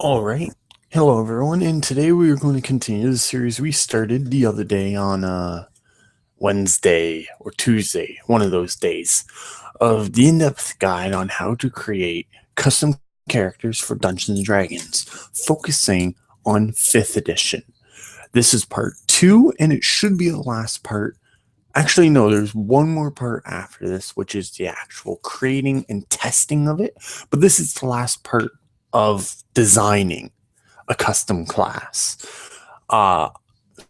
All right. Hello, everyone. And today we are going to continue the series we started the other day on Wednesday or Tuesday, one of those days, of the in-depth guide on how to create custom characters for Dungeons and Dragons, focusing on 5th edition. This is part 2, and it should be the last part. Actually, no, there's one more part after this, which is the actual creating and testing of it. But this is the last part of designing a custom class.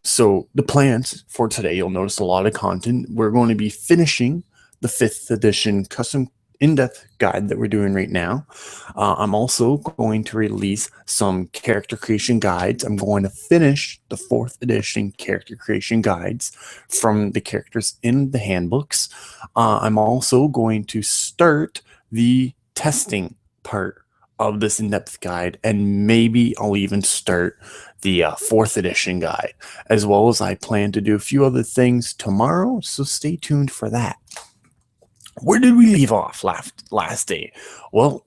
So the plans for today, you'll notice a lot of content. We're going to be finishing the 5th edition custom in-depth guide that we're doing right now. I'm also going to release some character creation guides. I'm going to finish the 4th edition character creation guides from the characters in the handbooks. I'm also going to start the testing part of this in-depth guide, and maybe I'll even start the 4th edition guide, as well as I plan to do a few other things tomorrow, so stay tuned for that. Where did we leave off last day? Well,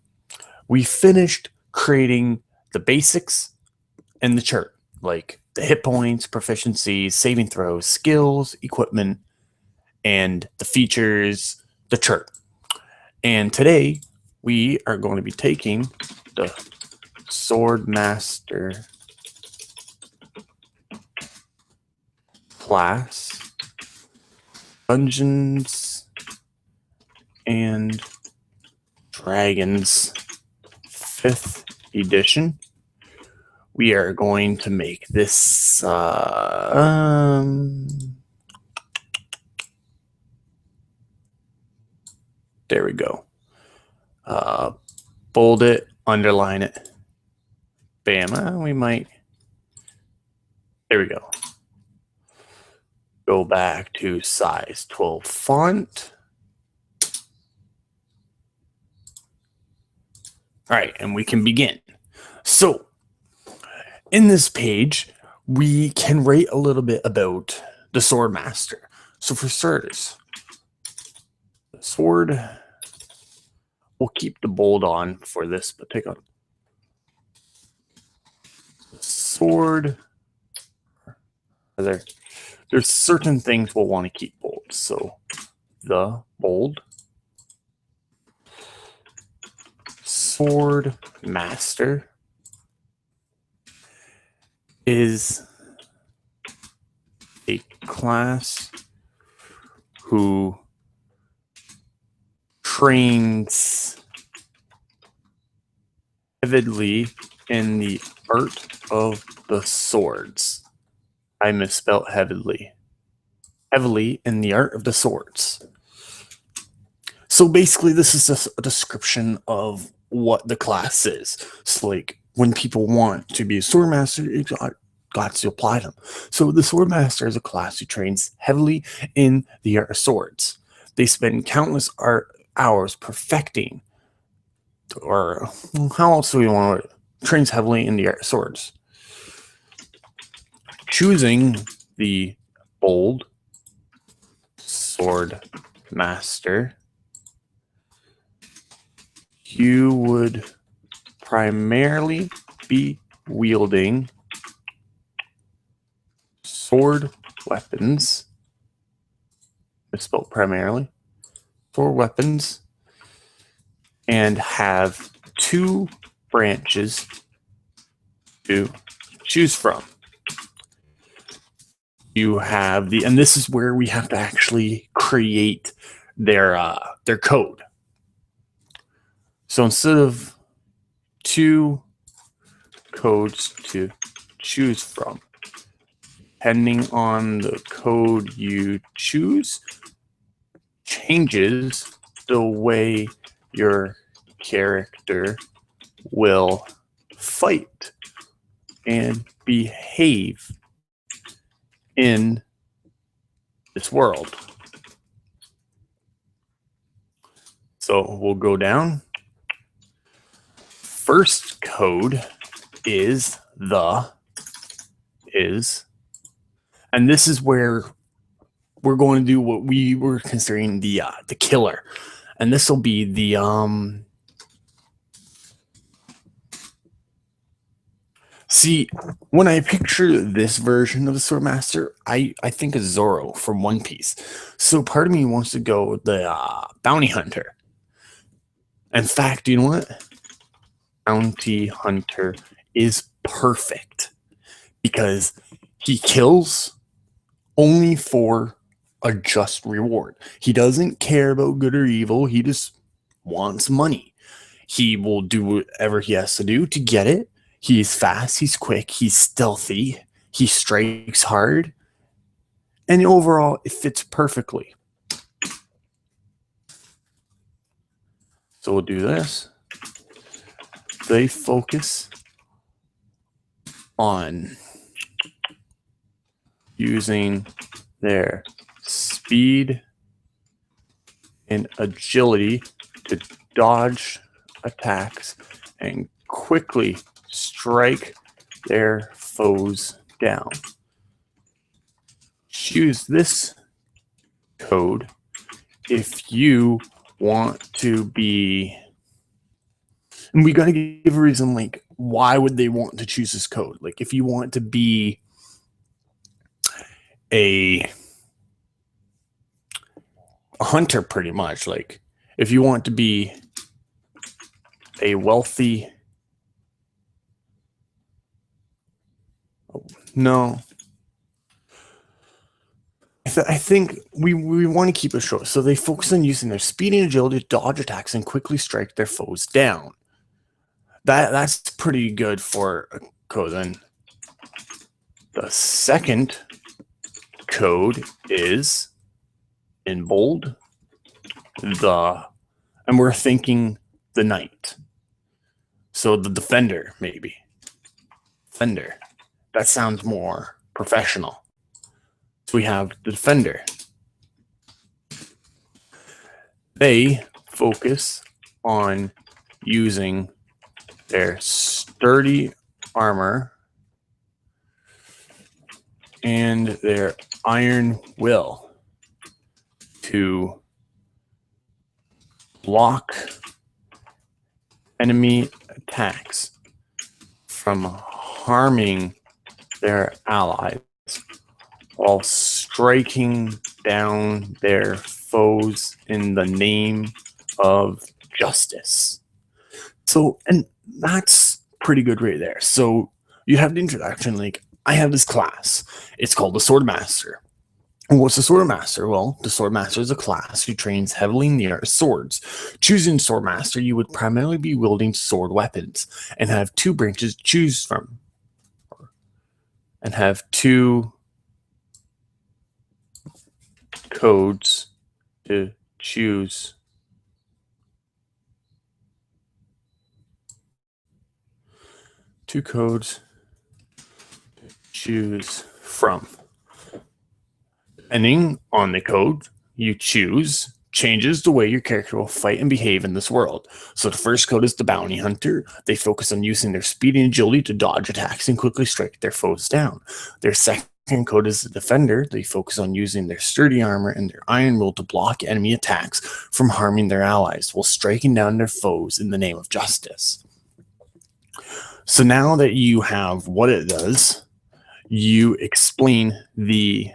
we finished creating the basics and the chart, like the hit points, proficiencies, saving throws, skills, equipment, and the features, the chart. And today we are going to be taking the swordmaster class, Dungeons and Dragons 5th edition. We are going to make this there we go. Bold it, underline it. Bam. We might. There we go. Go back to size 12 font. All right, and we can begin. So, in this page, we can write a little bit about the swordmaster. So, for starters, the sword. We'll keep the bold on for this, but take on sword. There's certain things we'll want to keep bold. So the bold sword master is a class who trains heavily in the art of the swords. I misspelled heavily. Heavily in the art of the swords. So basically, this is just a description of what the class is. So, like, when people want to be a swordmaster, you got to apply them. So the swordmaster is a class who trains heavily in the art of swords. They spend countless hours perfecting, or how else do we want to trains heavily in the art of swords. Choosing the bold sword master, you would primarily be wielding sword weapons. Misspelled primarily. Sword weapons, and have 2 branches to choose from. You have and this is where we have to actually create their code. So instead of 2 codes to choose from, depending on the code you choose, changes the way your character will fight and behave in this world. So we'll go down. First code is and this is where we're going to do what we were considering the killer, and this will be the See, when I picture this version of the Swordmaster, I think of Zoro from One Piece. So part of me wants to go the bounty hunter. In fact, you know what? Bounty hunter is perfect because he kills only for a just reward. He doesn't care about good or evil. He just wants money. He will do whatever he has to do to get it. He's fast, he's quick, he's stealthy, he strikes hard, and overall, it fits perfectly. So we'll do this. They focus on using their speed and agility to dodge attacks and quickly strike their foes down. Choose this code if you want to be, and we got to give a reason, like, why would they want to choose this code? Like, if you want to be a hunter, pretty much, like, if you want to be a wealthy, no, I think we want to keep it short. So they focus on using their speed and agility to dodge attacks and quickly strike their foes down. That's pretty good for a code. Then the second code is in bold, and we're thinking the knight. So the defender, maybe. Defender. That sounds more professional. So we have the defender. They focus on using their sturdy armor and their iron will to block enemy attacks from harming their allies while striking down their foes in the name of justice. So, and that's pretty good right there. So you have the introduction, like, I have this class. It's called the Swordmaster. And what's the Swordmaster? Well, the Swordmaster is a class who trains heavily in the art of swords. Choosing Swordmaster, you would primarily be wielding sword weapons and have two branches to choose from. And have two codes to choose. Two codes to choose from. Depending on the code you choose, changes the way your character will fight and behave in this world. So the first code is the bounty hunter. They focus on using their speed and agility to dodge attacks and quickly strike their foes down. Their second code is the defender. They focus on using their sturdy armor and their iron will to block enemy attacks from harming their allies while striking down their foes in the name of justice. So now that you have what it does, you explain the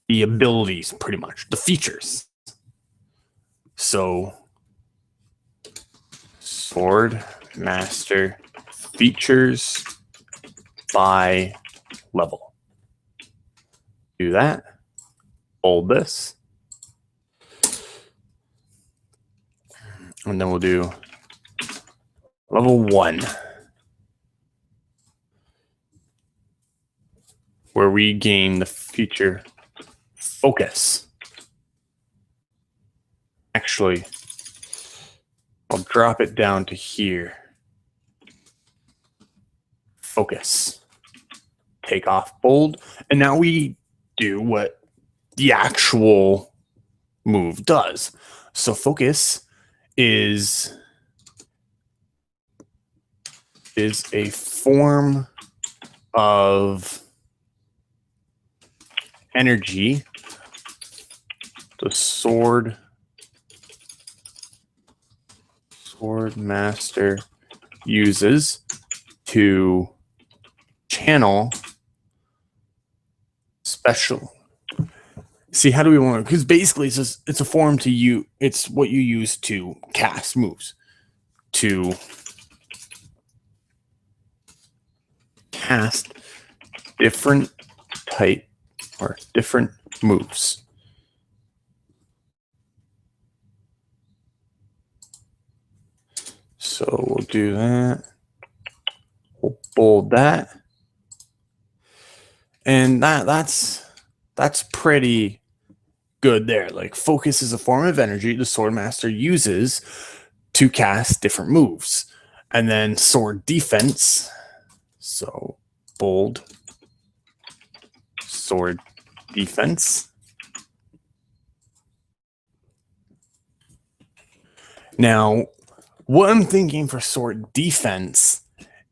abilities, pretty much, the features. So, Swordmaster features by level. Do that. Hold this. And then we'll do level 1, where we gain the feature focus. Actually, I'll drop it down to here. Focus. Take off bold. And now we do what the actual move does. So focus is a form of energy the Swordmaster uses to channel special. See, how do we want to? Because basically, it's a form to you. It's what you use to cast moves, to cast different type or different moves. So we'll do that. We'll bold that, and that's pretty good there. Like, focus is a form of energy the swordmaster uses to cast different moves, and then sword defense. So bold sword defense. Now, what I'm thinking for sword defense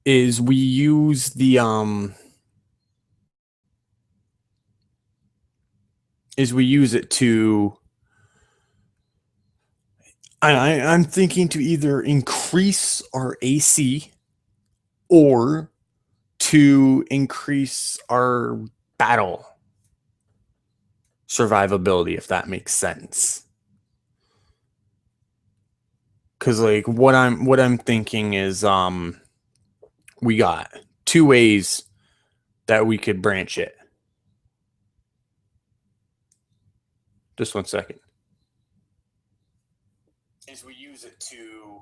is we use the we use it to I'm thinking to either increase our AC or to increase our battle survivability, if that makes sense. Because like what I'm thinking is we got two ways that we could branch it. Just 1 second. Is we use it to.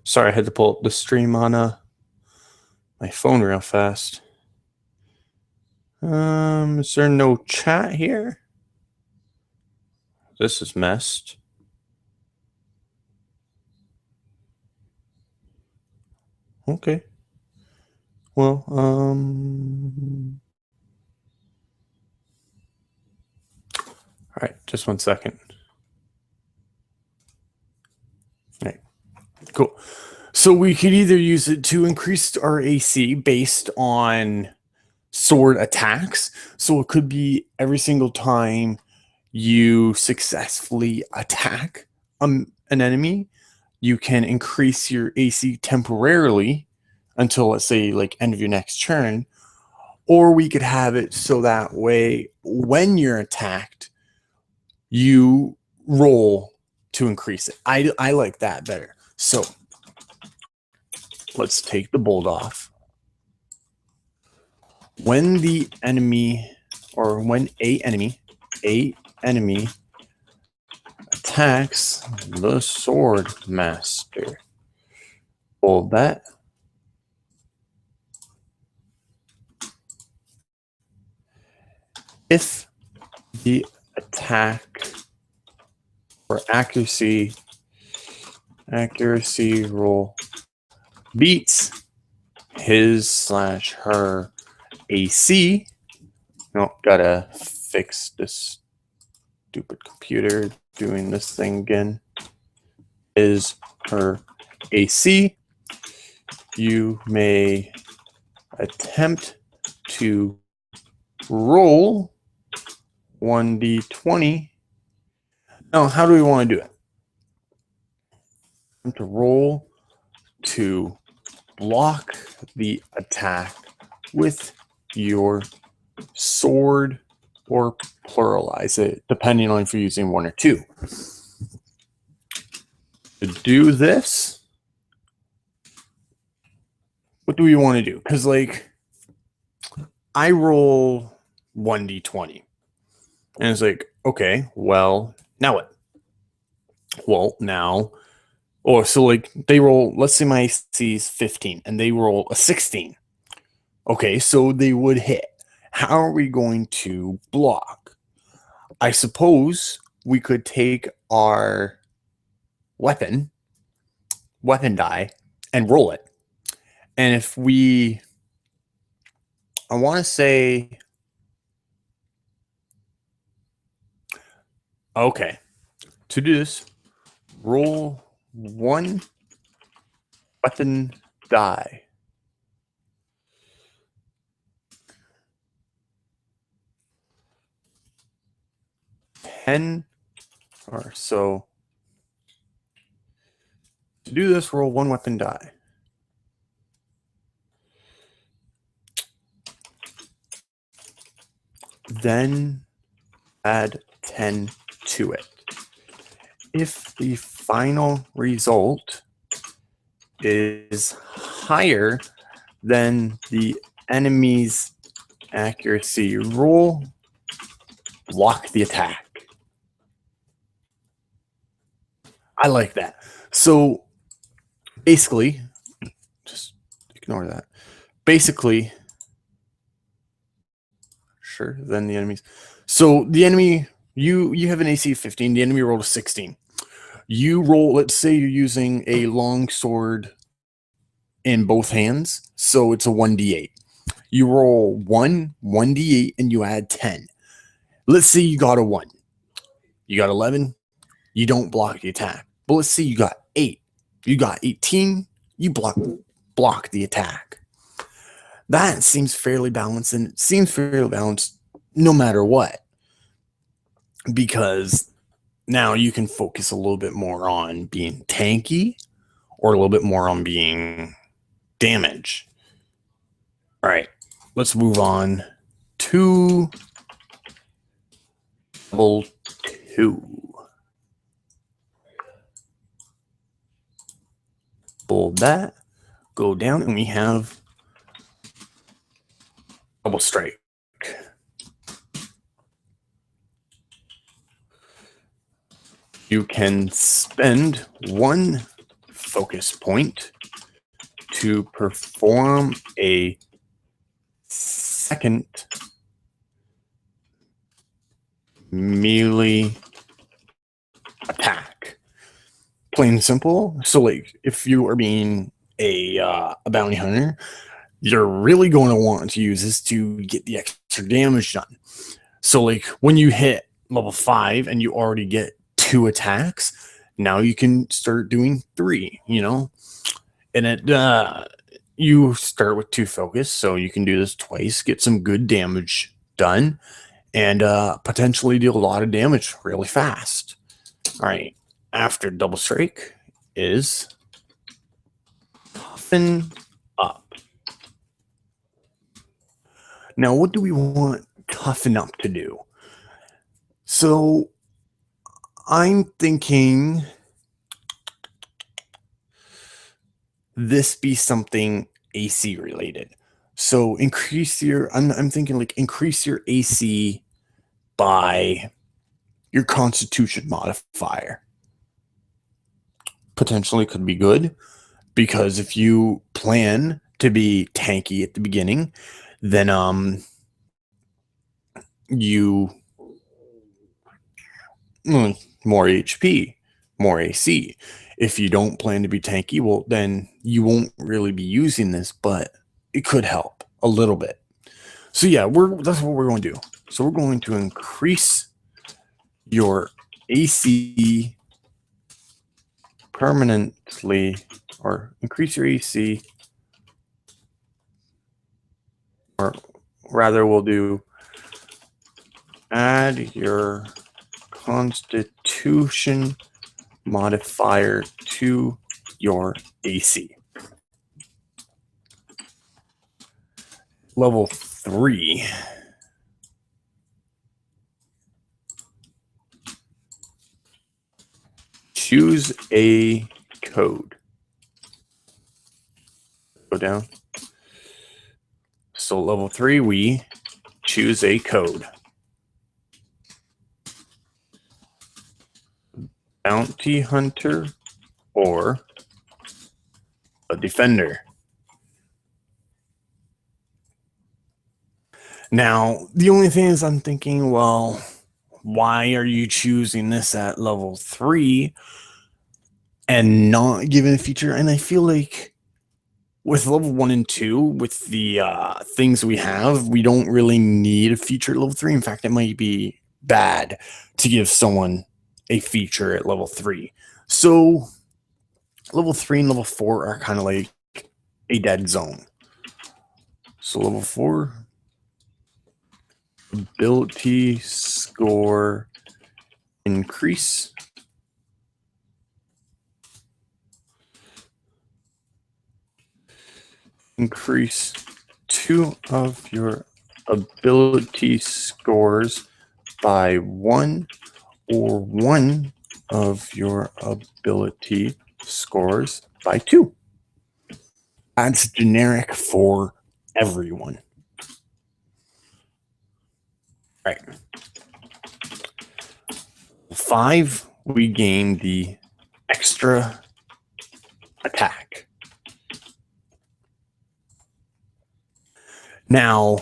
Sorry, I had to pull up the stream on my phone real fast. Is there no chat here? This is messed. Okay. Well, all right, just 1 second. All right, cool. So we could either use it to increase our AC based on sword attacks. So it could be every single time you successfully attack an enemy, you can increase your AC temporarily until, let's say, like end of your next turn. Or we could have it so that way when you're attacked, you roll to increase it. I like that better. So let's take the bold off. When the enemy, or when a enemy attacks the swordmaster, bold that. If the attack or accuracy roll beats his/her AC. No, gotta fix this stupid computer doing this thing again. His/her AC. You may attempt to roll 1d20. Now, how do we want to do it? To roll to block the attack with your sword, or pluralize it, depending on if you're using one or two. To do this, what do we want to do? Because, like, I roll 1d20. And it's like, okay, well, now what? Well, now, so like they roll, let's say my AC is 15 and they roll a 16. Okay, so they would hit. How are we going to block? I suppose we could take our weapon die and roll it. And if we, I want to say, okay, to do this, roll one weapon die. Or so. To do this, roll one weapon die. then add 10 to it. If the final result is higher than the enemy's accuracy roll, block the attack. I like that. So basically, just ignore that. Basically, sure, then the enemies. So the enemy, you have an AC of 15, the enemy rolled a 16. You roll, let's say you're using a long sword in both hands, so it's a 1d8. You roll 1d8, and you add 10. Let's say you got a 1. You got 11, you don't block the attack. But let's say you got 8. You got 18, you block the attack. That seems fairly balanced, and it seems fairly balanced no matter what. Because now you can focus a little bit more on being tanky or a little bit more on being damage. All right, let's move on to level 2. Bold that, go down, and we have double strike. You can spend 1 focus point to perform a second melee attack. Plain and simple. So, like, if you are being a bounty hunter, you're really going to want to use this to get the extra damage done. So, like, when you hit level 5 and you already get 2 attacks, now you can start doing 3, and it you start with 2 focus, so you can do this twice, get some good damage done, and potentially deal a lot of damage really fast. All right, after double strike is toughen up. Now, what do we want toughen up to do? So I'm thinking this be something AC related. So increase your, I'm thinking like increase your AC by your Constitution modifier. Potentially could be good, because if you plan to be tanky at the beginning, then you more HP, more AC. If you don't plan to be tanky, well, then you won't really be using this, but it could help a little bit. So yeah, that's what we're going to do. So we're going to increase your AC permanently, or increase your AC, or rather we'll do add your Constitution modifier to your AC. Level 3. Choose a code. Go down. So level 3, we choose a code. Bounty hunter or a defender. Now, the only thing is I'm thinking, well, why are you choosing this at level 3 and not giving a feature? And I feel like with level 1 and 2, with the things we have, we don't really need a feature at level 3. In fact, it might be bad to give someone a feature at level 3. So level 3 and level 4 are kind of like a dead zone. So level 4, ability score increase. Increase 2 of your ability scores by 1 or one of your ability scores by 2. That's generic for everyone. Right. 5, we gain the extra attack. Now,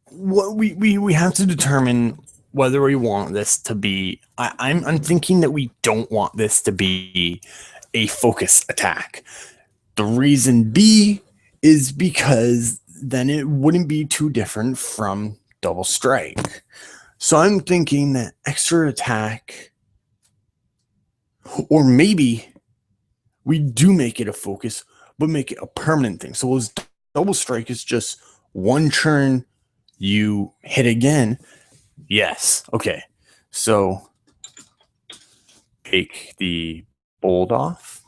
what we have to determine whether we want this to be. I'm thinking that we don't want this to be a focus attack. The reason B is because then it wouldn't be too different from double strike. So I'm thinking that extra attack, or maybe we do make it a focus, but make it a permanent thing. So as double strike is just one turn, you hit again. Yes. Okay. So take the bold off.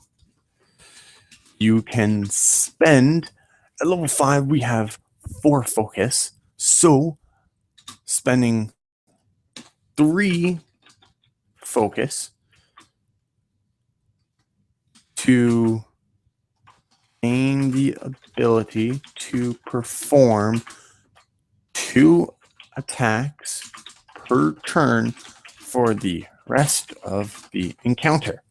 You can spend at level 5, we have 4 focus. So spending 3 focus to gain the ability to perform 2 attacks per turn for the rest of the encounter.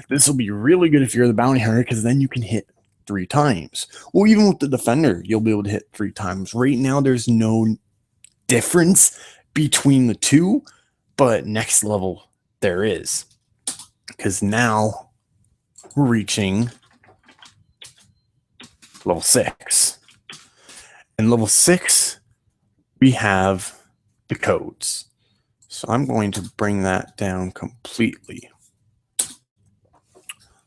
This will be really good if you're the bounty hunter, because then you can hit 3 times. Well, even with the defender, you'll be able to hit 3 times. Right now, there's no difference between the two, but next level there is, because now we're reaching level 6. And level 6, we have the codes. So I'm going to bring that down completely.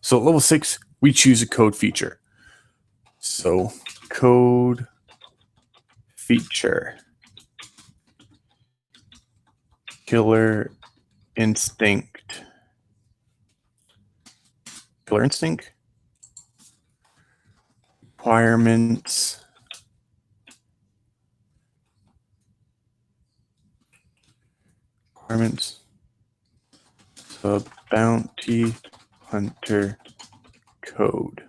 So at level 6, we choose a code feature. So code feature, killer instinct. Killer instinct. Requirements. So bounty hunter code.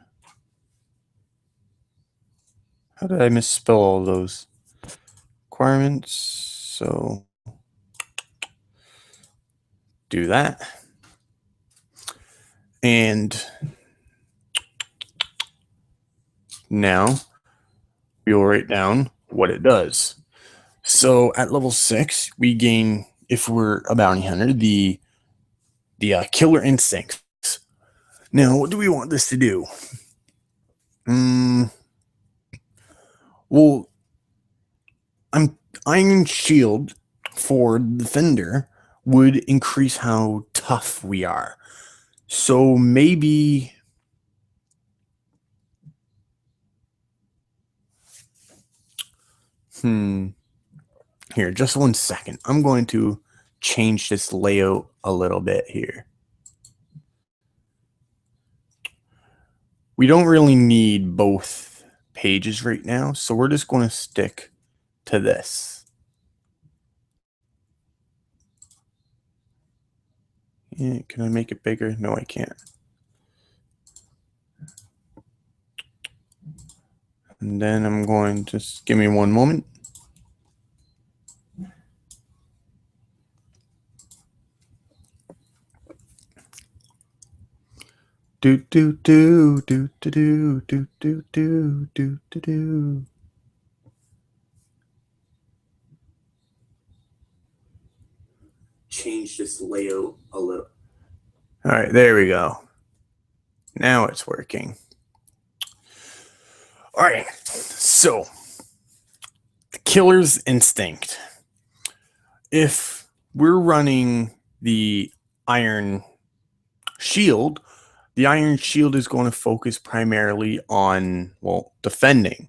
How did I misspell all those? Requirements. So do that. And now we'll write down what it does. So at level 6, we gain, if we're a bounty hunter, the killer instincts. Now, what do we want this to do? Well, Iron Shield for Defender would increase how tough we are. So maybe here, just 1 second. I'm going to change this layout a little bit here. We don't really need both pages right now, so we're just going to stick to this. Yeah, can I make it bigger? No, I can't. And then I'm going to just give me 1 moment. Do do do do do do do do do do do do. Change this layout a little. All right, there we go. Now it's working. All right, so the killer's instinct. If we're running the Iron Shield, the Iron Shield is going to focus primarily on, well, defending.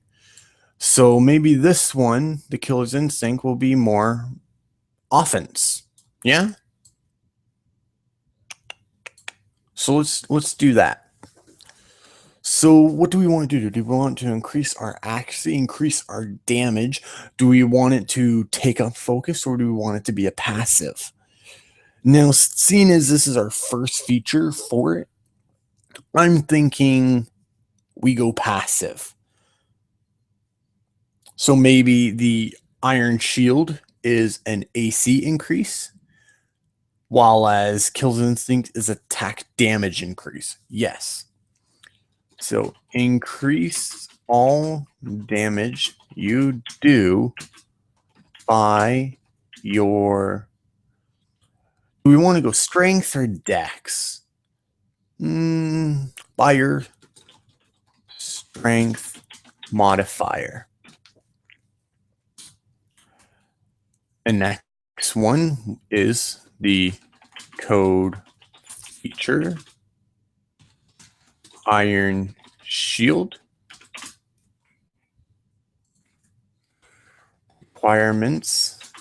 So maybe this one, the killer's instinct, will be more offense. Yeah? So let's do that. So what do we want to do? Do we want to increase our accuracy, increase our damage? Do we want it to take up focus, or do we want it to be a passive? Now, seeing as this is our first feature for it, I'm thinking we go passive. So maybe the Iron Shield is an AC increase, while as Kills Instinct is attack damage increase. Yes. So increase all damage you do by your... Do we want to go strength or dex? By your strength modifier. And next one is the code feature Iron Shield. Requirements.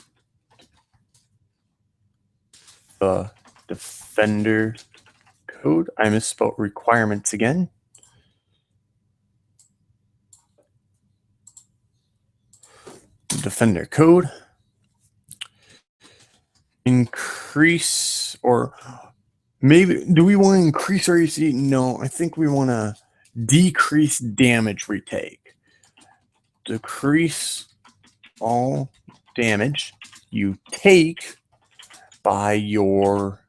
The defender code. I misspelled requirements again. Defender code. Increase, or maybe, do we want to increase our AC? No, I think we want to decrease damage we take. Decrease all damage you take by your...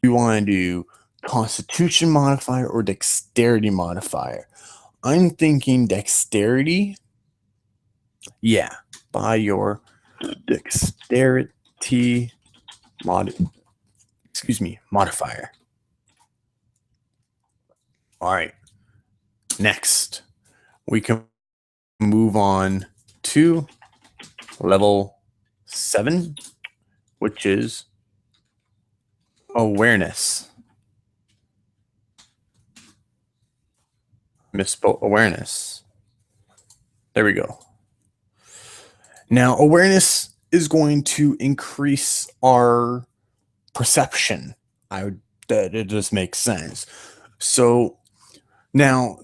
We want to do Constitution modifier or Dexterity modifier. I'm thinking Dexterity. Yeah, by your Dexterity modifier. All right. Next, we can move on to level 7, which is awareness. Misspelled awareness. There we go. Now, awareness is going to increase our perception. That it just makes sense. So now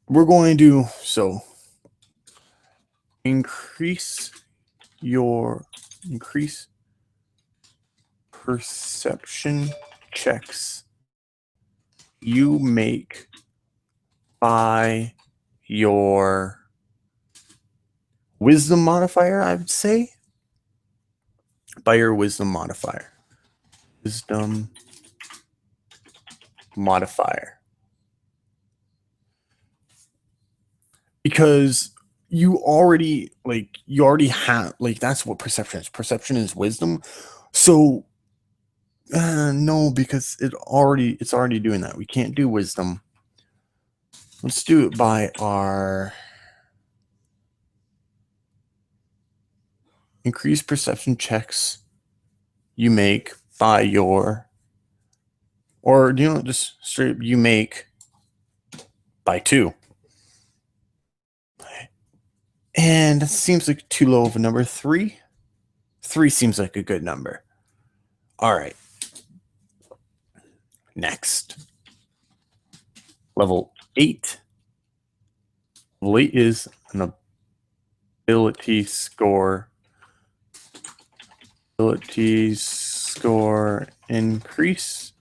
we're going to do increase perception checks you make by your wisdom modifier, I would say. By your wisdom modifier. Wisdom modifier. Because you already have, that's what perception is. Perception is wisdom. So no, because it's already doing that. We can't do wisdom. Let's do it by our increased perception checks you make by your, or just straight you make by 2. And that seems like too low of a number. 3 seems like a good number. All right. Next, level 8. Level 8 is an ability score. Abilities score increase.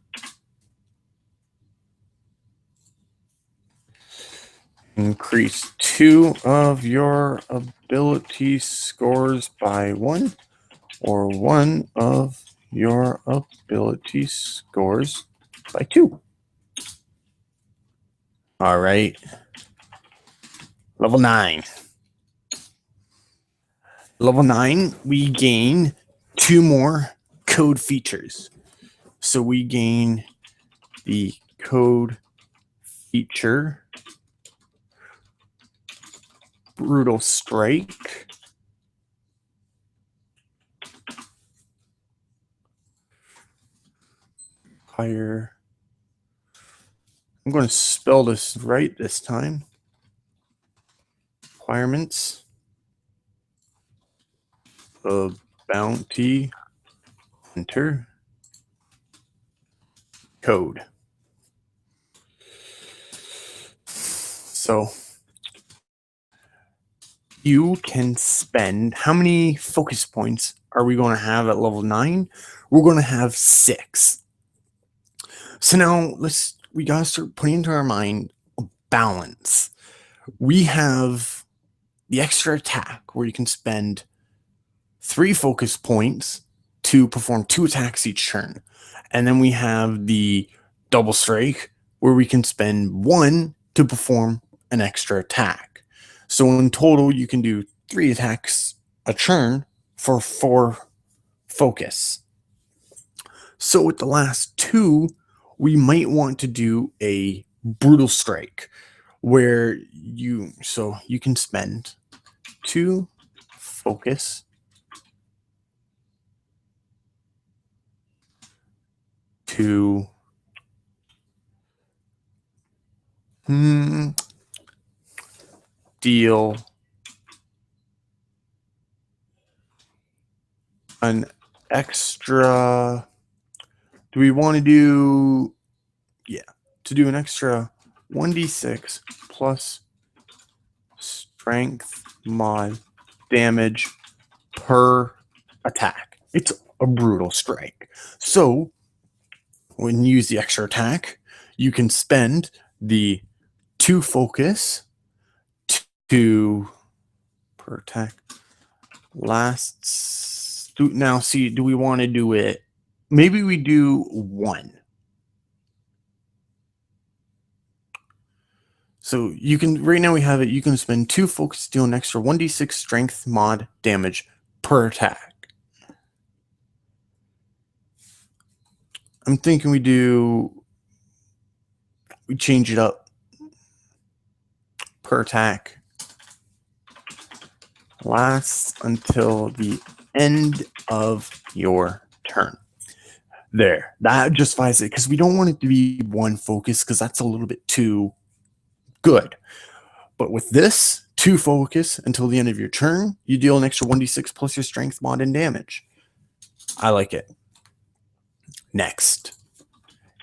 Increase 2 of your ability scores by 1, or 1 of your ability scores by 2. All right. Level 9. Level 9, we gain 2 more code features. So we gain the code feature Brutal Strike. Higher. I'm going to spell this right this time. Requirements of bounty hunter code. So you can spend, how many focus points are we going to have at level 9? We're going to have 6. So now we got to start putting into our mind a balance. We have the extra attack where you can spend 3 focus points to perform 2 attacks each turn. And then we have the double strike where we can spend 1 to perform an extra attack. So in total, you can do 3 attacks a turn for 4 focus. So with the last 2, we might want to do a brutal strike where you can spend 2 focus to deal an extra, do we want to do, to do an extra 1d6 plus strength mod damage per attack. It's a brutal strike. So when you use the extra attack, you can spend the 2 focus to per attack lasts. Now see, do we want to do it? Maybe we do 1. So you can, right now we have it, you can spend 2 focus to deal an extra 1d6 strength mod damage per attack. I'm thinking we change it up. Per attack lasts until the end of your turn. There, that justifies it, because we don't want it to be 1 focus, because that's a little bit too good. But with this, 2 focus until the end of your turn, you deal an extra 1d6 plus your strength mod and damage. I like it. Next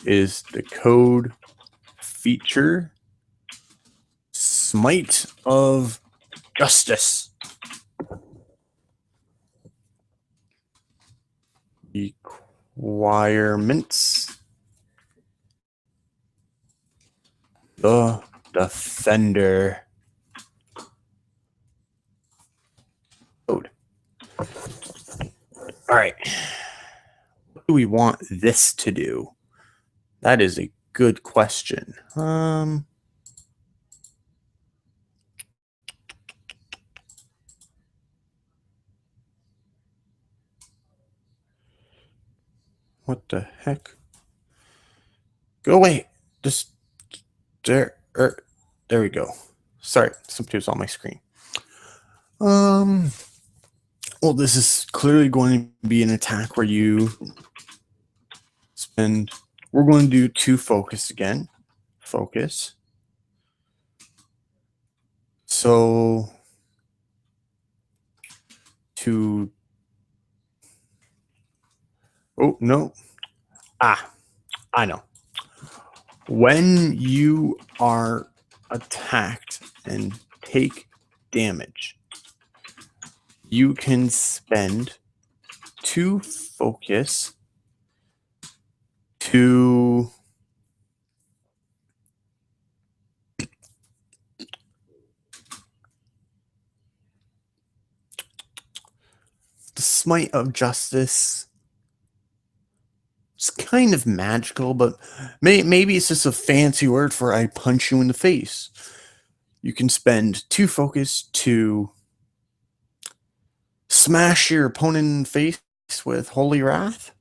is the code feature, Smite of Justice. Requirements: the defender. Code. All right. What do we want this to do? That is a good question. What the heck? Go away. Just there. There we go. Sorry, something was on my screen. Well, this is clearly going to be an attack where you spend. We're going to do 2 focus again. Focus. So to. Oh no. I know. When you are attacked and take damage, you can spend 2 focus to the Smite of Justice. It's kind of magical, but maybe it's just a fancy word for I punch you in the face. You can spend 2 focus to smash your opponent in the face with Holy Wrath.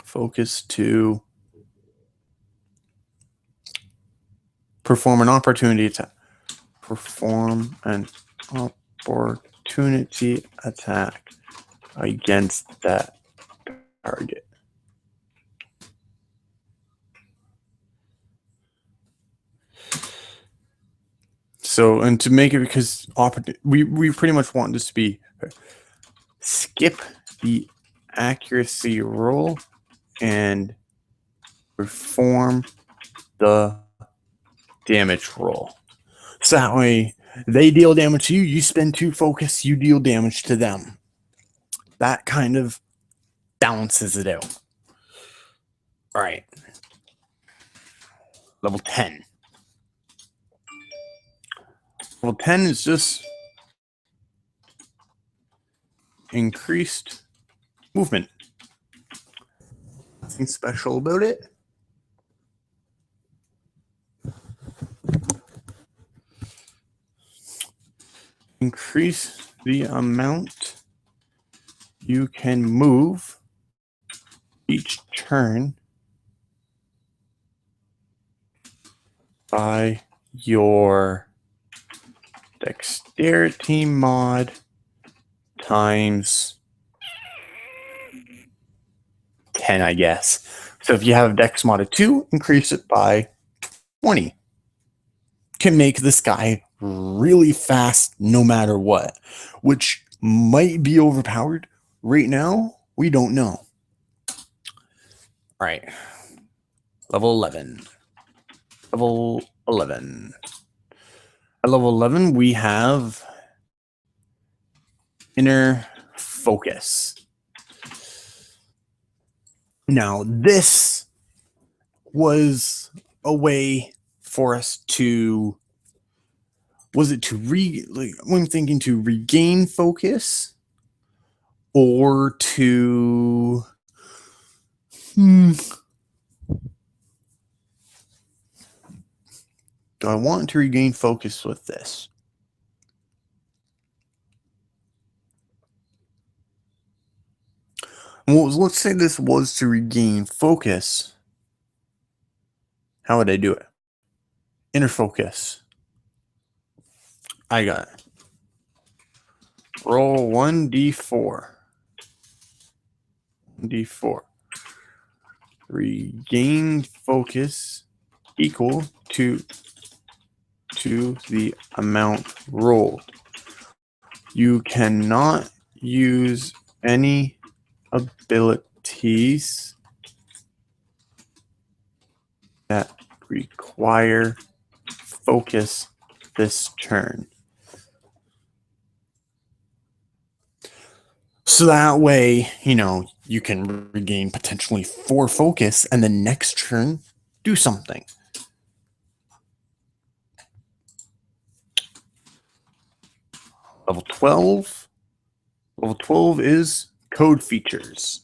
Focus to perform an opportunity attack. Perform an opportunity attack against that target. So, and to make it, because we pretty much want this to be skip the accuracy roll and perform the damage roll. So that way they deal damage to you, you spend 2 focus, you deal damage to them. That kind of balances it out. All right. Level 10. Level 10 is just increased movement. Nothing special about it. Increase the amount you can move each turn by your dexterity mod times 10, I guess. So if you have dex mod of 2, increase it by 20. Can make this guy really fast no matter what, which might be overpowered right now. We don't know. All right. Level 11. Level 11. At level 11, we have inner focus. Now, this was a way for us to, was it to I'm thinking to regain focus or to, do I want to regain focus with this? Well, let's say this was to regain focus. How would I do it? Inner focus. I got it. Roll 1d4. D4. Regain focus equal to the amount rolled. You cannot use any abilities that require focus this turn. So that way, you know, you can regain potentially 4 focus and the next turn do something. Level 12. Level 12 is code features.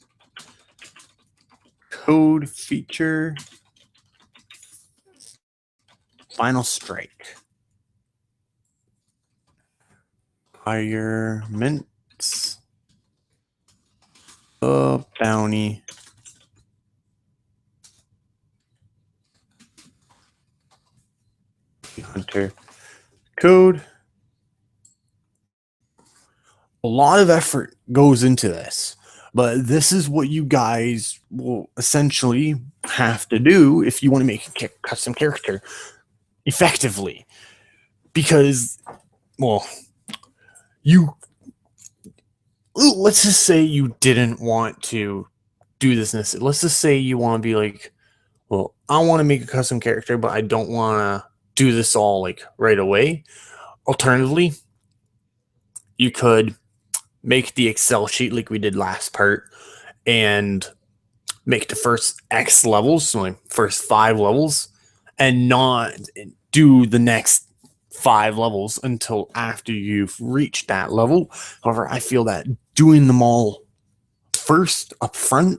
Code feature. Final strike. Requirements. The bounty. Hunter. Code. A lot of effort goes into this, but this is what you guys will essentially have to do if you want to make a custom character effectively. Because, well, let's just say you didn't want to do this. Let's just say you want to be like, well, I want to make a custom character, but I don't want to do this all like right away. Alternatively, you could make the Excel sheet like we did last part and make the first X levels, so like first 5 levels, and not do the next 5 levels until after you've reached that level. However, I feel that doing them all first up front,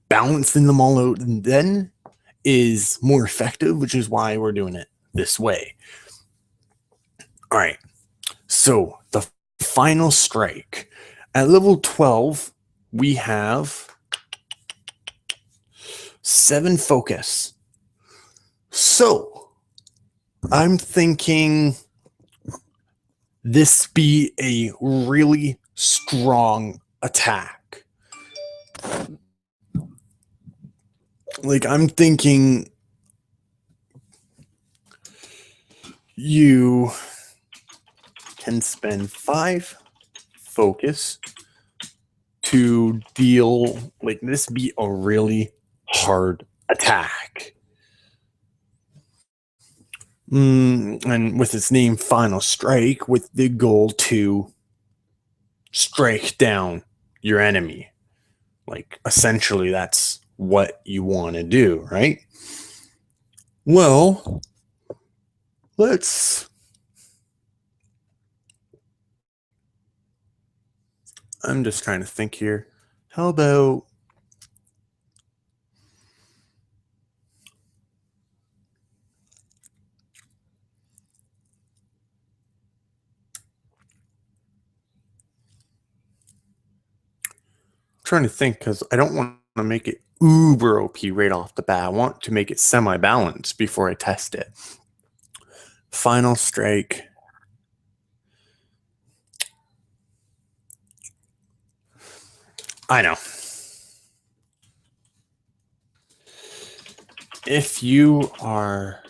balancing them all out, and then is more effective, which is why we're doing it this way. All right. So the final strike. At level 12, we have 7 focus. So I'm thinking this be a really strong attack. Like, I'm thinking you can spend 5 focus to deal, like, this be a really hard attack. And with its name, Final Strike, with the goal to strike down your enemy. Like, essentially, that's what you want to do, right? Well, I'm just trying to think here. How about trying to think, because I don't want to make it uber OP right off the bat. I want to make it semi-balanced before I test it. Final Strike. I know. If you are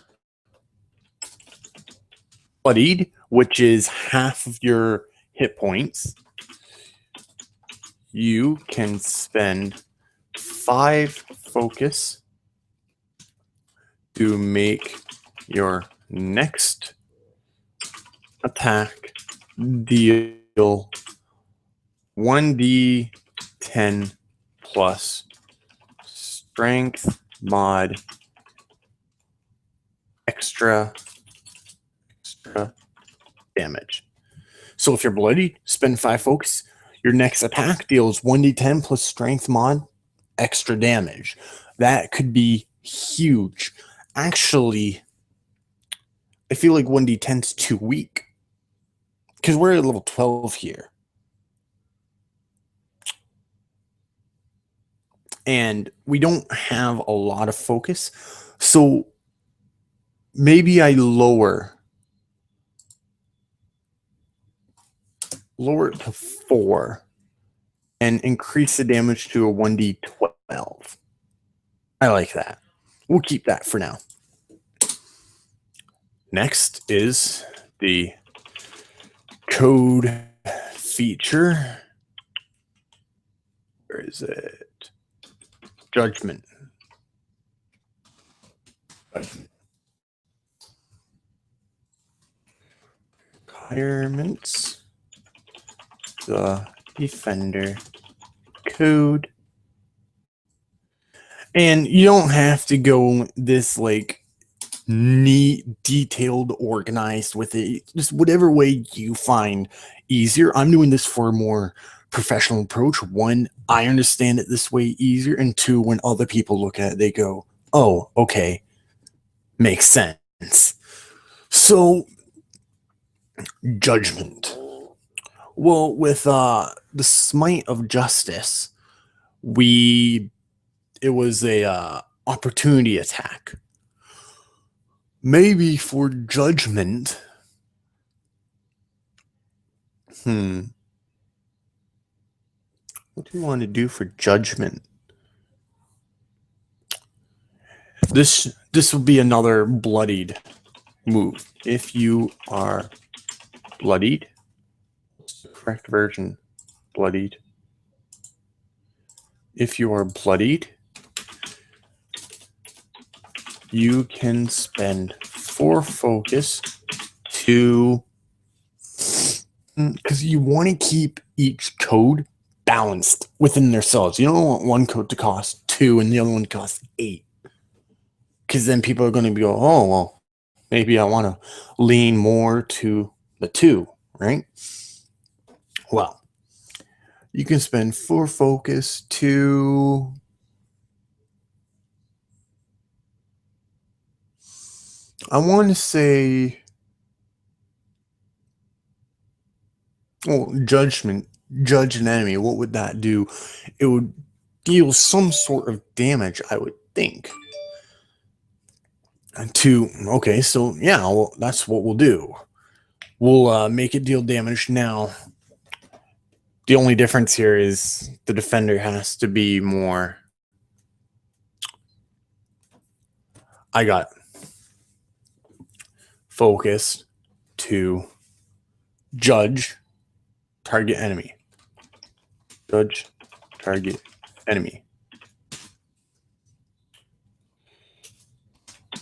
bloodied, which is half of your hit points, you can spend 5 focus to make your next attack deal 1d10 plus strength mod extra damage. So if you're bloody, spend 5 focus. Your next attack deals 1d10 plus strength mod extra damage. That could be huge. Actually, I feel like 1d10 is too weak because we're at level 12 here. And we don't have a lot of focus. So maybe I lower it to 4 and increase the damage to a 1d12. I like that. We'll keep that for now. Next is the code feature. Where is it? Judgment. Requirements. The defender code. And you don't have to go this like neat, detailed, organized with it. Just whatever way you find easier. I'm doing this for a more professional approach. 1, I understand it this way easier. And 2, when other people look at it, they go, oh, okay, makes sense. So, judgment. Well, with the Smite of Justice, it was a opportunity attack. Maybe for judgment, what do you want to do for judgment? This will be another bloodied move. If you are bloodied, what's the correct version? Bloodied. If you are bloodied, you can spend 4 focus to, because you want to keep each code balanced within themselves. You don't want one code to cost 2 and the other one costs 8. Because then people are going to be go, oh, well, maybe I want to lean more to the 2, right? Well, you can spend 4 focus to I want to say, judge an enemy. What would that do? It would deal some sort of damage, I would think. Okay, so yeah, well, that's what we'll do. We'll make it deal damage now. The only difference here is the defender has to be more. I got focused to judge target enemy. Judge target enemy.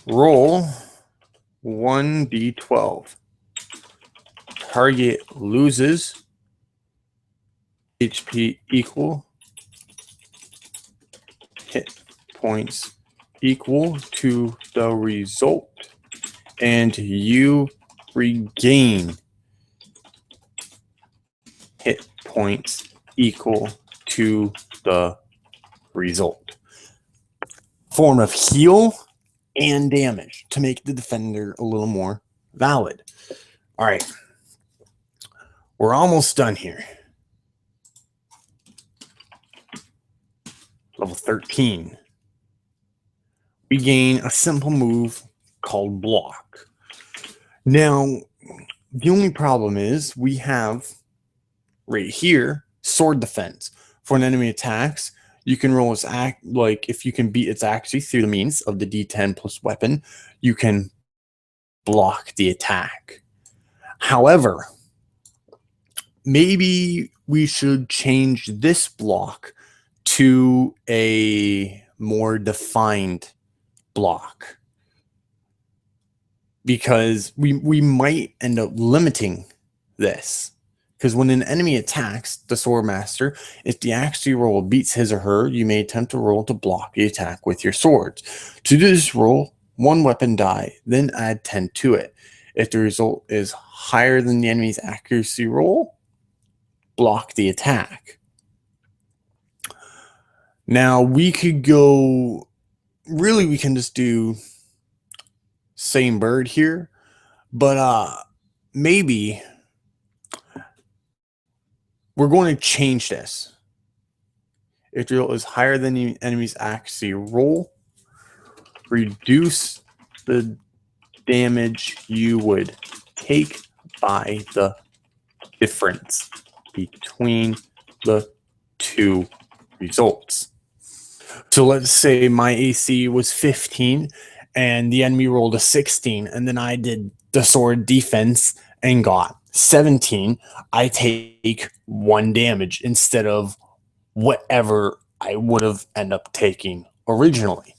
roll 1d12. Target loses HP equal, hit points equal to the result, and you regain hit points equal to the result. Form of heal and damage to make the defender a little more valid. All right. We're almost done here. Level 13. We gain a simple move called block. Now, the only problem is we have right here sword defense. For an enemy attacks, you can roll its act, like if you can beat its accuracy through the means of the D10 plus weapon, you can block the attack. However, maybe we should change this block to a more defined block, because we might end up limiting this. Because when an enemy attacks the swordmaster, if the accuracy roll beats his or her, you may attempt to roll to block the attack with your swords. To do this roll, one weapon die, then add 10 to it. If the result is higher than the enemy's accuracy roll, block the attack. Now we could go, really we can just do same bird here, but maybe we're going to change this. If the roll is higher than the enemy's accuracy roll, reduce the damage you would take by the difference between the two results. So let's say my AC was 15 and the enemy rolled a 16, and then I did the sword defense and got 17. I take 1 damage instead of whatever I would have ended up taking originally.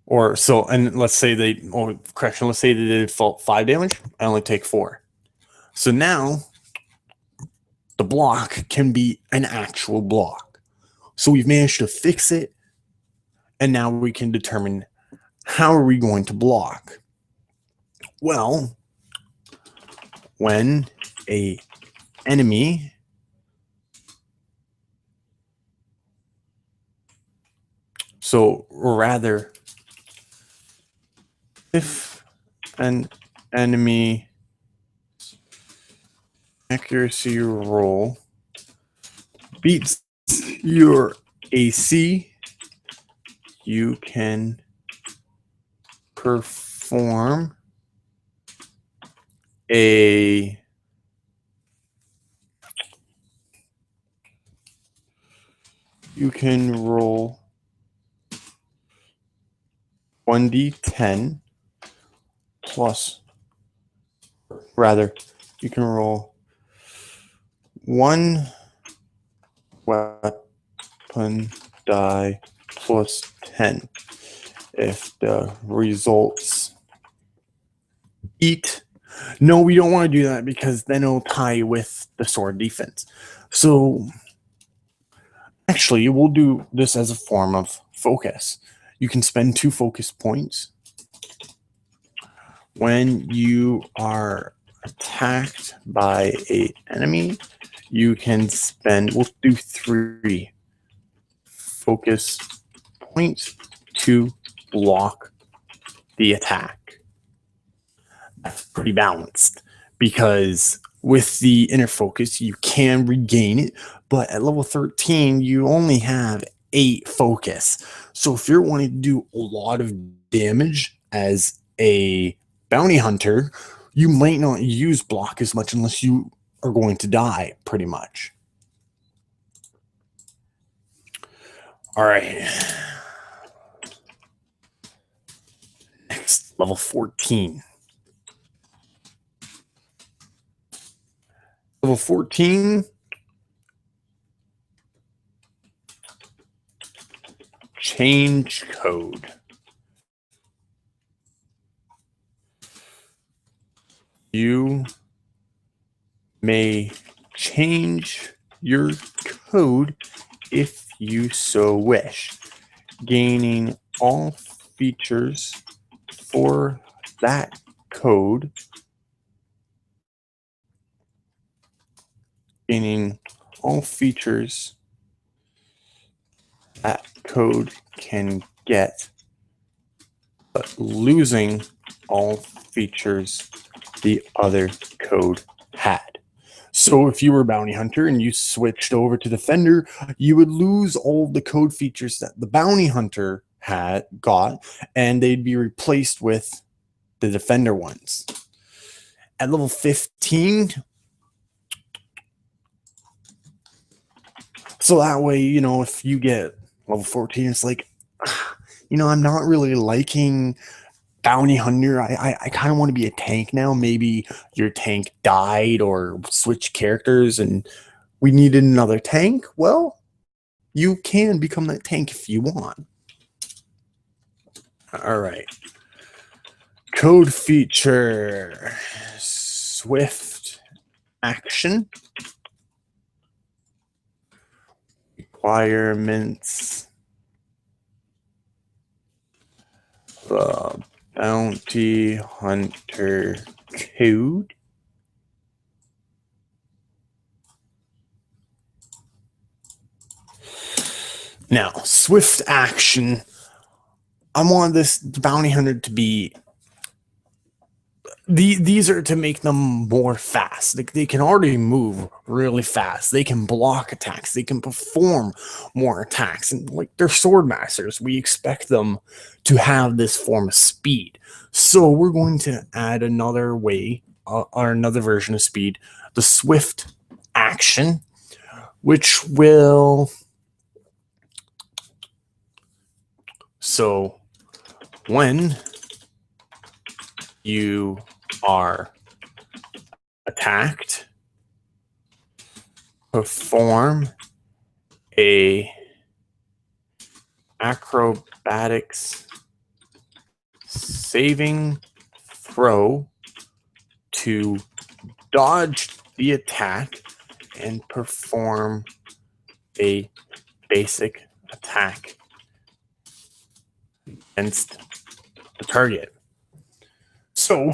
Or so, and let's say they, or correction, let's say they did 5 damage, I only take 4. So now the block can be an actual block. So we've managed to fix it, and now we can determine how are we going to block. Well, when a enemy if an enemy accuracy roll beats your AC, you can perform a roll 1d10 plus, rather, you can roll 1 weapon die plus 10 if the results eat. No, we don't want to do that because then it'll tie with the sword defense. So actually, we'll do this as a form of focus. You can spend 2 focus points when you are attacked by an enemy. You can spend, we'll do 3 focus points to block the attack. That's pretty balanced, because with the inner focus, you can regain it, but at level 13, you only have 8 focus. So if you're wanting to do a lot of damage as a bounty hunter, you might not use block as much unless you are going to die, pretty much. All right. Next, level 14. Level 14, change code. You may change your code if you so wish, gaining all features for that code, gaining all features that code can get, but losing all features the other code had. So if you were a bounty hunter and you switched over to defender, you would lose all the code features that the bounty hunter had got, and they'd be replaced with the defender ones. At level 15, so that way, you know, if you get level 14, it's like, you know, I'm not really liking bounty hunter. I kind of want to be a tank now. Maybe your tank died or switched characters and we needed another tank. Well, you can become that tank if you want. All right. Code feature, swift action, requirements, the bounty hunter code. Now, swift action. I want this bounty hunter to be. These are to make them more fast. They can already move really fast. They can block attacks. They can perform more attacks. And like they're swordmasters, we expect them to have this form of speed. So we're going to add another way, or another version of speed, the swift action, which will. So when you are attacked, perform a acrobatics saving throw to dodge the attack and perform a basic attack against the target. So,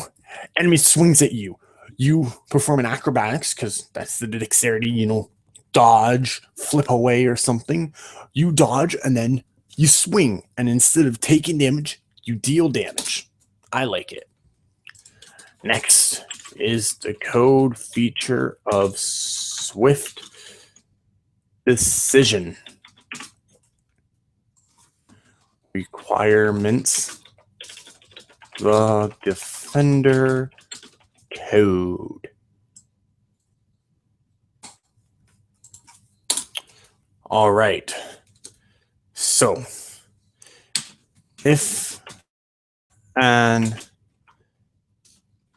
enemy swings at you. You perform an acrobatics because that's the dexterity, you know, dodge, flip away or something. You dodge and then you swing. And instead of taking damage, you deal damage. I like it. Next is the code feature of swift decision. Requirements, the defender code. All right. So if an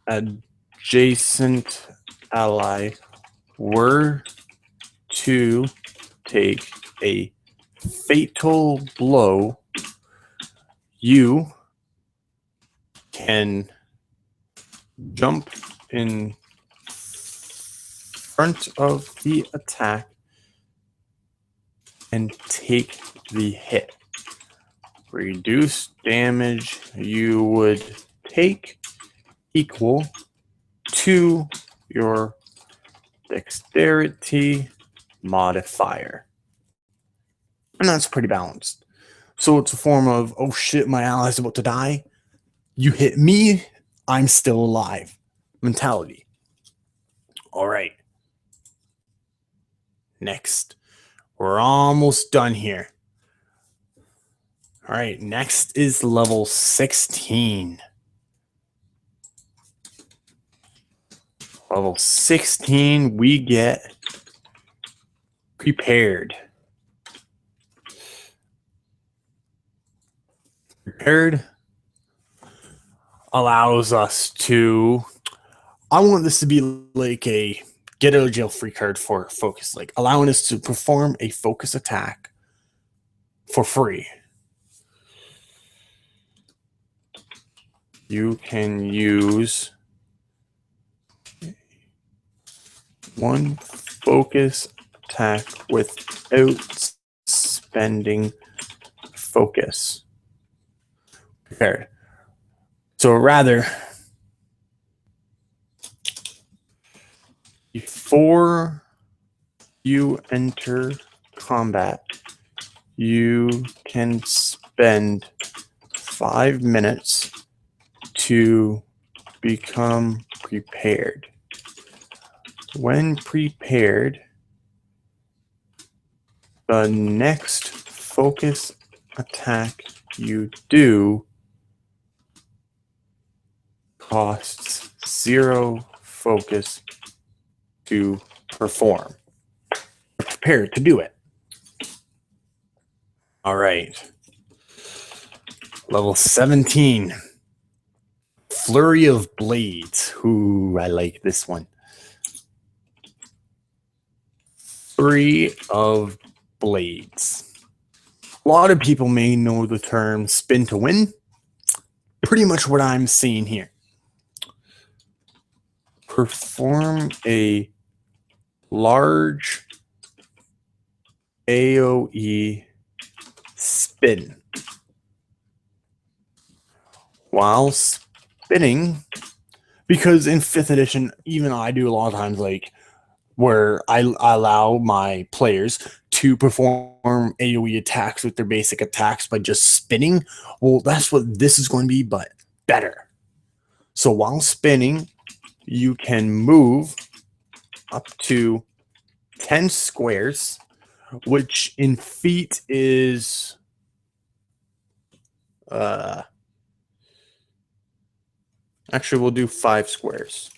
adjacent ally were to take a fatal blow, you can jump in front of the attack and take the hit. Reduce damage you would take equal to your dexterity modifier. And that's pretty balanced. So it's a form of, oh shit, my ally's about to die. You hit me, I'm still alive mentality. All right. Next. We're almost done here. All right. Next is level 16. Level 16, we get prepared. Prepared allows us to, I want this to be like a get out of jail free card for focus, like allowing us to perform a focus attack for free. you can use one focus attack without spending focus. Prepared. So rather, before you enter combat, you can spend 5 minutes to become prepared. When prepared, the next focus attack you do costs 0 focus to perform. Prepared to do it. All right. Level 17. Flurry of Blades. Ooh, I like this one. Flurry of Blades. A lot of people may know the term spin to win. Pretty much what I'm seeing here. Perform a large AoE spin. While spinning, because in 5th edition, even I do a lot of times, like, where I allow my players to perform AoE attacks with their basic attacks by just spinning. Well, that's what this is going to be, but better. So while spinning, you can move up to 10 squares, which in feet is actually we'll do 5 squares.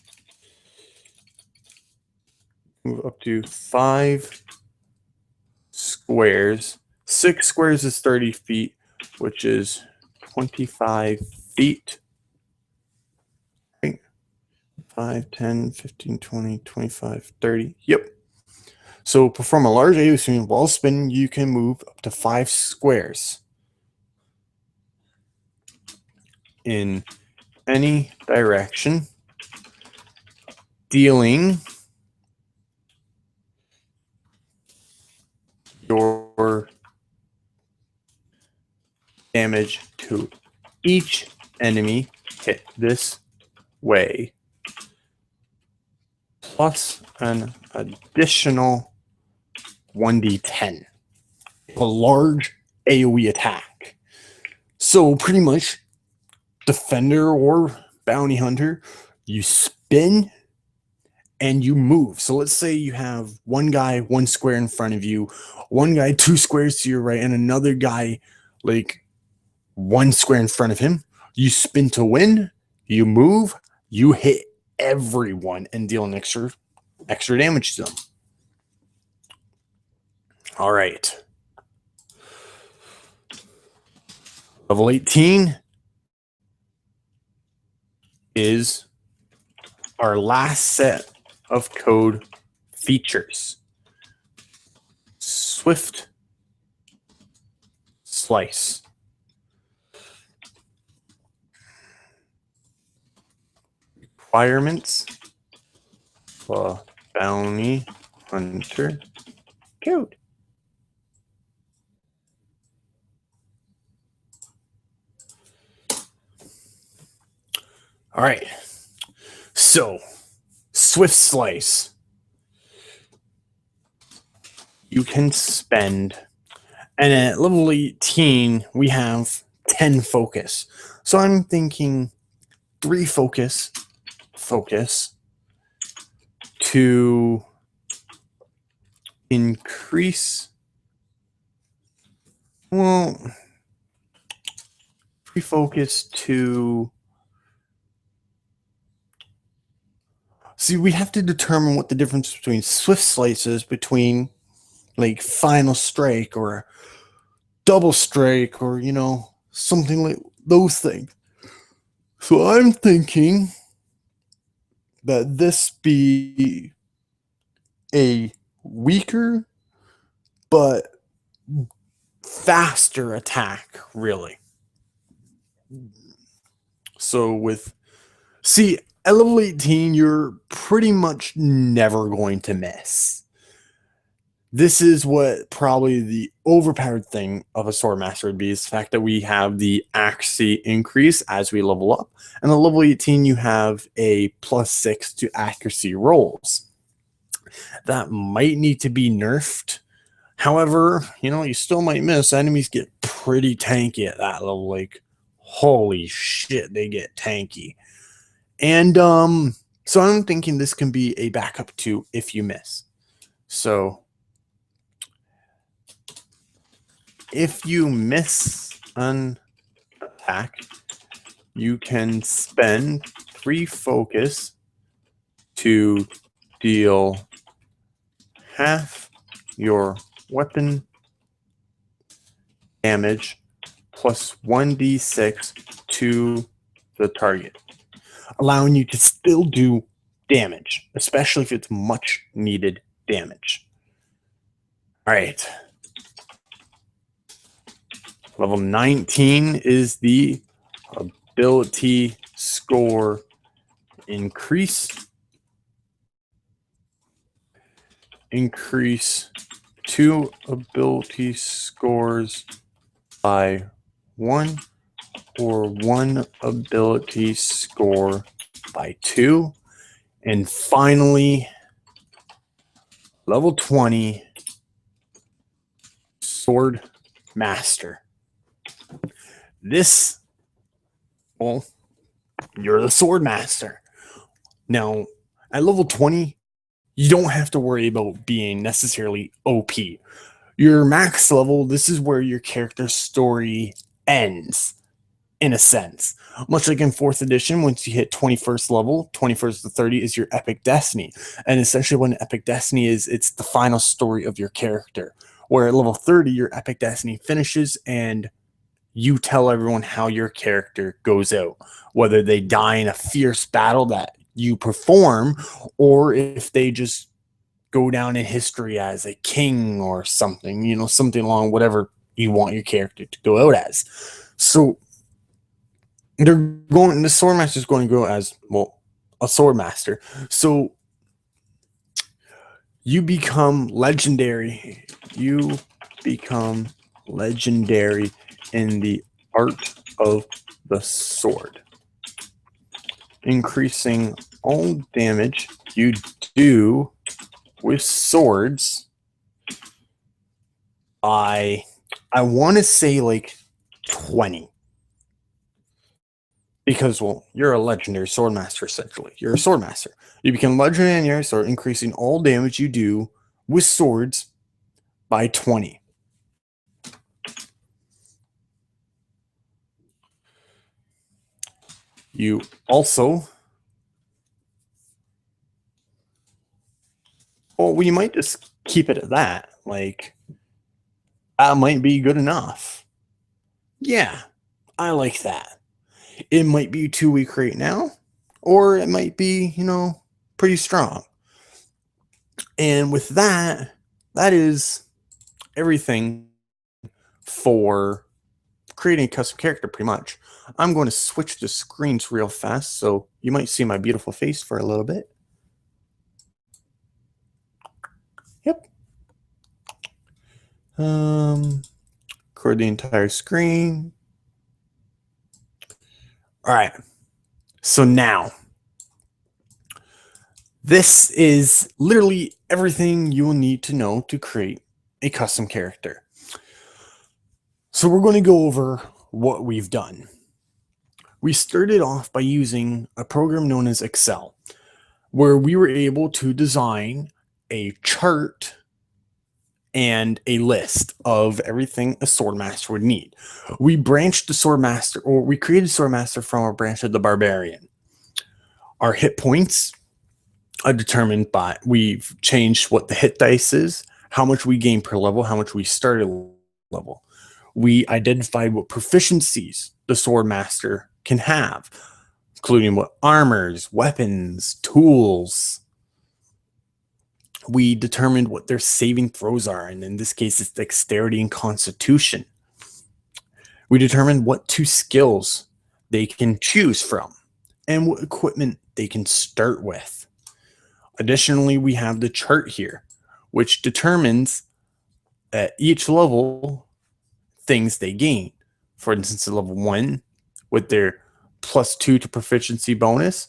Move up to 5 squares. 6 squares is 30 feet, which is 25 feet. 5, 10, 15, 20, 25, 30. Yep. So perform a large AoE swing while spinning. You can move up to 5 squares in any direction, dealing your damage to each enemy hit this way, plus an additional 1d10. A large AoE attack. So pretty much, defender or bounty hunter, you spin and you move. So let's say you have one guy 1 square in front of you, one guy 2 squares to your right, and another guy like 1 square in front of him. You spin to win, you move, you hit everyone and deal an extra damage to them. All right. Level 18 is our last set of code features. Swift Slice. Requirements for bounty hunter code. All right. So, Swift Slice. You can spend, and at level 18, we have 10 focus. So I'm thinking 3 focus to increase, well, 3 focus to, see, we have to determine what the difference between Swift Slice is between like Final Strike or Double Strike or, you know, something like those things. So I'm thinking that this be a weaker but faster attack, really. So see, at level 18, you're pretty much never going to miss. This is what probably the overpowered thing of a swordmaster would be, is the fact that we have the accuracy increase as we level up. And at level 18, you have a +6 to accuracy rolls. That might need to be nerfed. However, you still might miss. Enemies get pretty tanky at that level. Like, holy shit, they get tanky. And so I'm thinking this can be a backup to if you miss. So if you miss an attack, you can spend 3 focus to deal half your weapon damage plus 1d6 to the target, allowing you to still do damage, especially if it's much needed damage. All right. Level 19 is the ability score increase. Increase 2 ability scores by 1 or 1 ability score by 2. And finally, level 20, Sword Master. This, well, you're the Sword Master. Now, at level 20, you don't have to worry about being necessarily OP. Your max level, this is where your character's story ends, in a sense. Much like in 4th edition, once you hit 21st level, 21st to 30 is your epic destiny. And essentially what an epic destiny is, it's the final story of your character. Where at level 30, your epic destiny finishes and you tell everyone how your character goes out. Whether they die in a fierce battle that you perform, or if they just go down in history as a king or something, something along whatever you want your character to go out as. So the swordmaster is going to go as, well, a swordmaster. So you become legendary. You become legendary in the art of the sword, increasing all damage you do with swords by, I want to say, like 20. Because, well, you're a legendary swordmaster, essentially. You're a swordmaster. You become legendary in your sword, increasing all damage you do with swords by 20. You also, well, we might just keep it at that. Like, that might be good enough. Yeah, I like that. It might be too weak right now, or it might be, pretty strong. And with that, that is everything for creating a custom character, pretty much. I'm going to switch the screens real fast, so you might see my beautiful face for a little bit. Yep. Record the entire screen. All right. So now, this is literally everything you will need to know to create a custom character. So we're going to go over what we've done. We started off by using a program known as Excel, where we were able to design a chart and a list of everything a swordmaster would need. We branched the swordmaster, or we created swordmaster from a branch of the barbarian. Our hit points are determined by, we've changed what the hit dice is, how much we gain per level, how much we start at level. We identified what proficiencies the swordmaster can have, including what armors, weapons, tools. We determined what their saving throws are, and in this case, it's dexterity and constitution. We determined what 2 skills they can choose from and what equipment they can start with. Additionally, we have the chart here, which determines at each level things they gain. For instance, at level 1, with their +2 to proficiency bonus,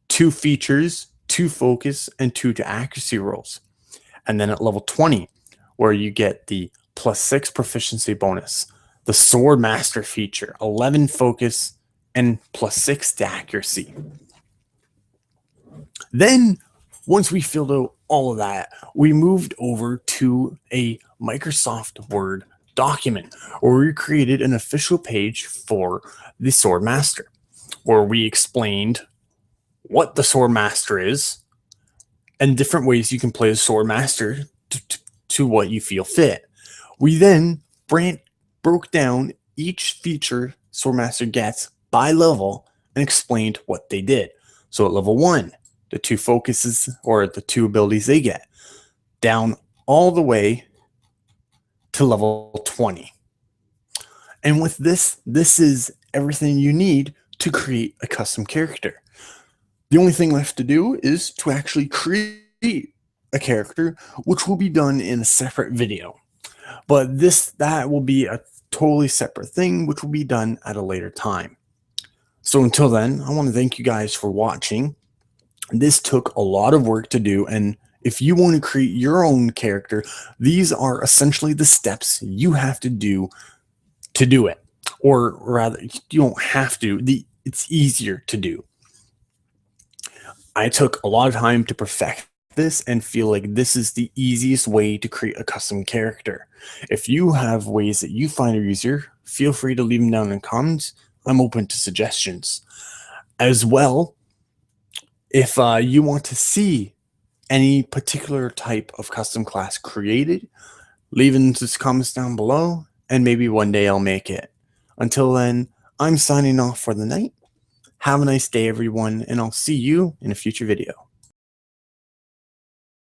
2 features, 2 focus, and 2 to accuracy rolls. And then at level 20, where you get the +6 proficiency bonus, the swordmaster feature, 11 focus, and +6 to accuracy. Then, once we filled out all of that, we moved over to a Microsoft Word document where we created an official page for the swordmaster, where we explained what the swordmaster is and different ways you can play the swordmaster to what you feel fit. We then broke down each feature swordmaster gets by level and explained what they did. So at level 1, the 2 focuses or the 2 abilities they get, down all the way to level 20. And with this is everything you need to create a custom character. The only thing left to do is to actually create a character, which will be done in a separate video. But that will be a totally separate thing, which will be done at a later time. So until then, I want to thank you guys for watching. This took a lot of work to do, and if you want to create your own character, these are essentially the steps you have to do it. Or rather, you don't have to. It's easier to do. I took a lot of time to perfect this and feel like this is the easiest way to create a custom character. If you have ways that you find are easier, feel free to leave them down in the comments. I'm open to suggestions. As well, if you want to see any particular type of custom class created, leave in the comments down below, and maybe one day I'll make it. Until then, I'm signing off for the night. Have a nice day, everyone, and I'll see you in a future video.